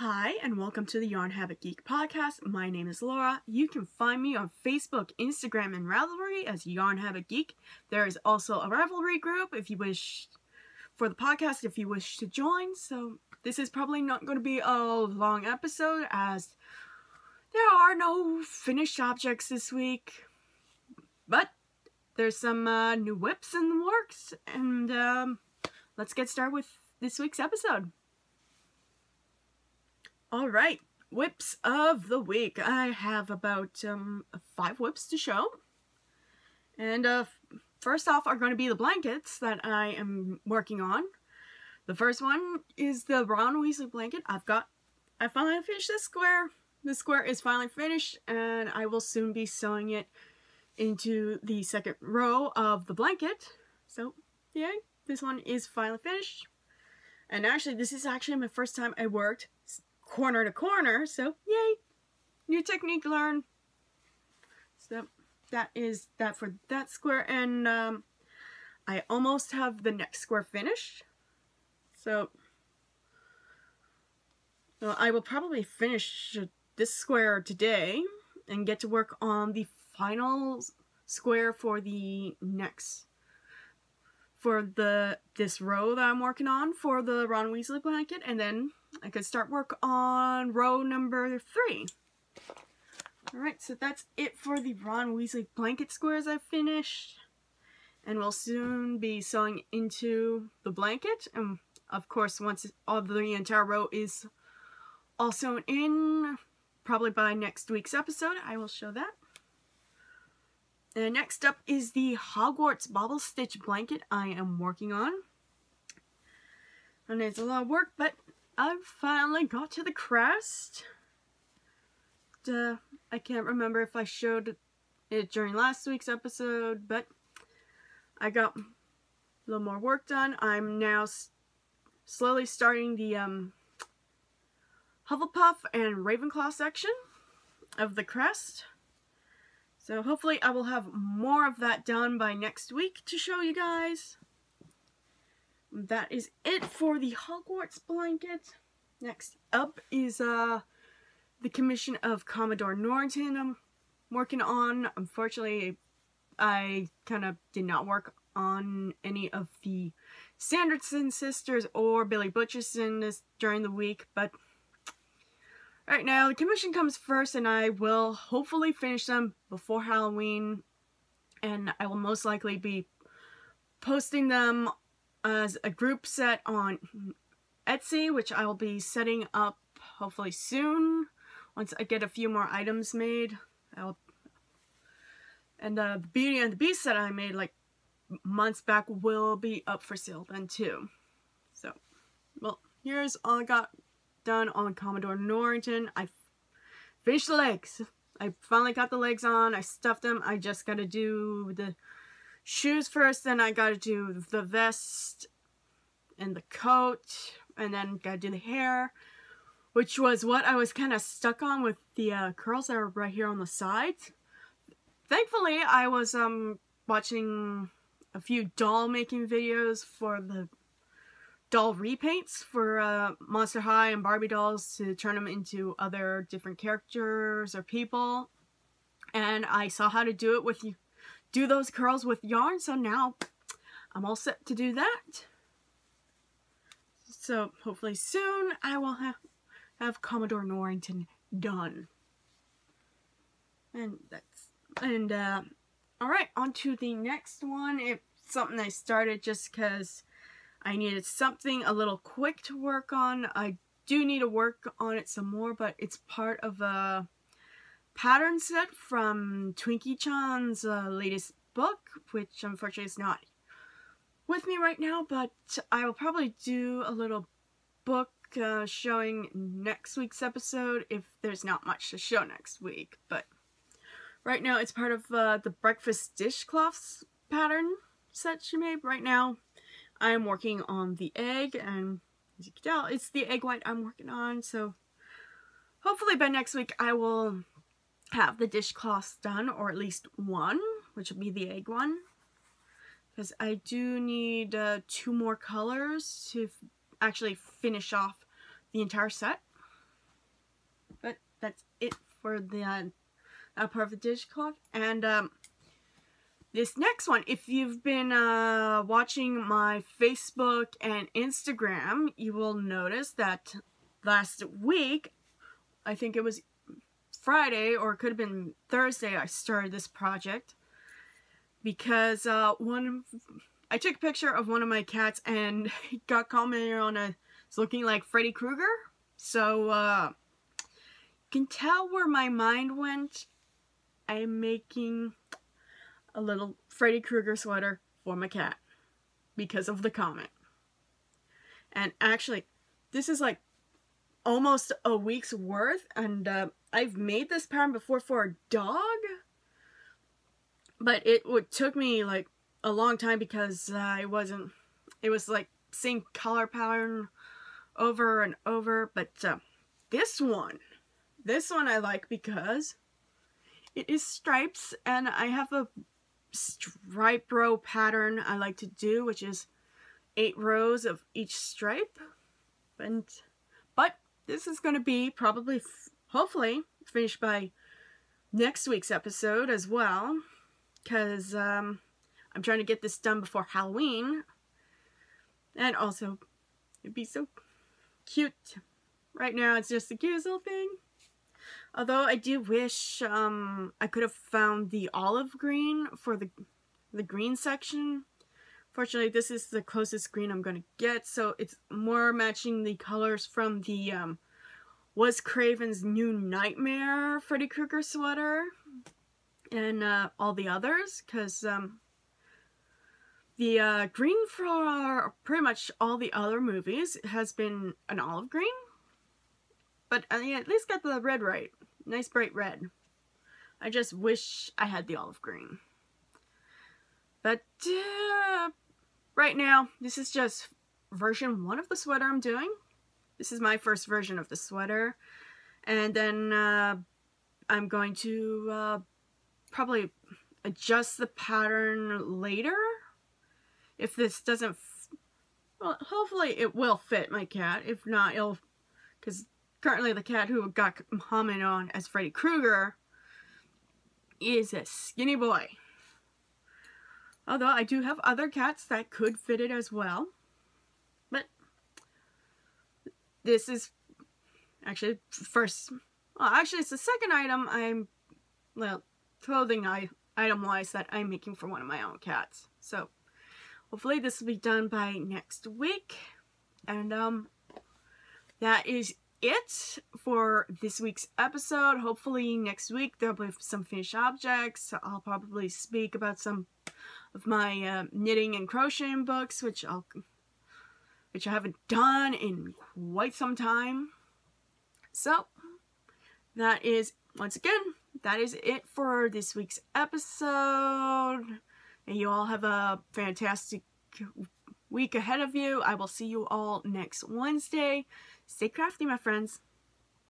Hi, and welcome to the Yarn Habit Geek podcast. My name is Laura. You can find me on Facebook, Instagram, and Ravelry as Yarn Habit Geek. There is also a Ravelry group if you wish for the podcast, if you wish to join. So this is probably not going to be a long episode as there are no finished objects this week. But there's some new whips in the works, and let's get started with this week's episode. Alright, whips of the week. I have about 5 whips to show. And first off are going to be the blankets that I am working on. The first one is the Ron Weasley blanket. I finally finished this square. The square is finally finished, and I will soon be sewing it into the second row of the blanket. So, yay, this one is finally finished. And actually, this is actually my first time I worked corner to corner, so yay, new technique learned. So that is that for that square, and I almost have the next square finished. So I will probably finish this square today and get to work on the final square for the next this row that I'm working on for the Ron Weasley blanket, and then I could start work on row number 3. Alright, so that's it for the Ron Weasley blanket squares I've finished. And we'll soon be sewing into the blanket. And of course, once the entire row is all sewn in, probably by next week's episode, I will show that. And next up is the Hogwarts Bobble Stitch blanket I am working on. And it's a lot of work, but I finally got to the crest. I can't remember if I showed it during last week's episode, but I got a little more work done. I'm now slowly starting the Hufflepuff and Ravenclaw section of the crest. So hopefully I will have more of that done by next week to show you guys. That is it for the Hogwarts blanket. Next up is the commission of Commodore Norrington I'm working on. Unfortunately, I kind of did not work on any of the Sanderson sisters or Billy Butcherson during the week, but right now the commission comes first, and I will hopefully finish them before Halloween, and I will most likely be posting them as a group set on Etsy, which I will be setting up hopefully soon once I get a few more items made. And the Beauty and the Beast that I made like months back will be up for sale then too. So, well, here's all I got done on Commodore Norrington. I finished the legs. I finally got the legs on. I stuffed them. I just gotta do the shoes first, then I gotta do the vest and the coat, and then gotta do the hair, which was what I was kind of stuck on with the curls that are right here on the sides. Thankfully, I was watching a few doll making videos for the doll repaints for Monster High and Barbie dolls to turn them into other different characters or people, and I saw how to do it with do those curls with yarn, so now I'm all set to do that. So hopefully soon I will have Commodore Norrington done. And alright, on to the next one. It's something I started just because I needed something a little quick to work on. I do need to work on it some more, but it's part of a pattern set from Twinkie-chan's latest book, which unfortunately is not with me right now, but I will probably do a little book showing next week's episode if there's not much to show next week. But right now it's part of the breakfast dishcloths pattern set she made. Right now I'm working on the egg, and as you can tell, it's the egg white I'm working on, so hopefully by next week I will have the dishcloths done, or at least one, which will be the egg one, because I do need 2 more colors to actually finish off the entire set. that's it for the part of the dishcloth. And this next one, if you've been watching my Facebook and Instagram, you will notice that last week, I think it was Friday or it could have been Thursday, I started this project because I took a picture of one of my cats and it got commented on it's looking like Freddy Krueger. So you can tell where my mind went. I'm making a little Freddy Krueger sweater for my cat because of the comment. And actually, this is like almost a week's worth, and I've made this pattern before for a dog, but it took me like a long time because it was like same color pattern over and over. But this one I like because it is stripes, and I have a stripe row pattern I like to do, which is 8 rows of each stripe. But this is going to be probably, hopefully, finished by next week's episode as well, because I'm trying to get this done before Halloween, and also it'd be so cute. Right now it's just the cutest little thing. Although I do wish I could have found the olive green for the green section. Fortunately, this is the closest green I'm going to get, so it's more matching the colors from the Wes Craven's New Nightmare Freddy Krueger sweater and all the others, because the green for pretty much all the other movies has been an olive green. But I at least got the red right. Nice bright red. I just wish I had the olive green. But right now, this is just version 1 of the sweater I'm doing. This is my first version of the sweater. And then I'm going to probably adjust the pattern later. If this doesn't... well, hopefully it will fit my cat. If not, it'll... because currently the cat who got commented on as Freddy Krueger is a skinny boy. Although I do have other cats that could fit it as well. But this is actually first... well, actually it's the second item I'm... well, clothing item-wise that I'm making for one of my own cats. So hopefully this will be done by next week. And that is it for this week's episode. Hopefully next week there'll be some finished objects. I'll probably speak about some of my knitting and crocheting books, which I haven't done in quite some time. So that is, once again, that is it for this week's episode. And you all have a fantastic week ahead of you. I will see you all next Wednesday. Stay crafty, my friends.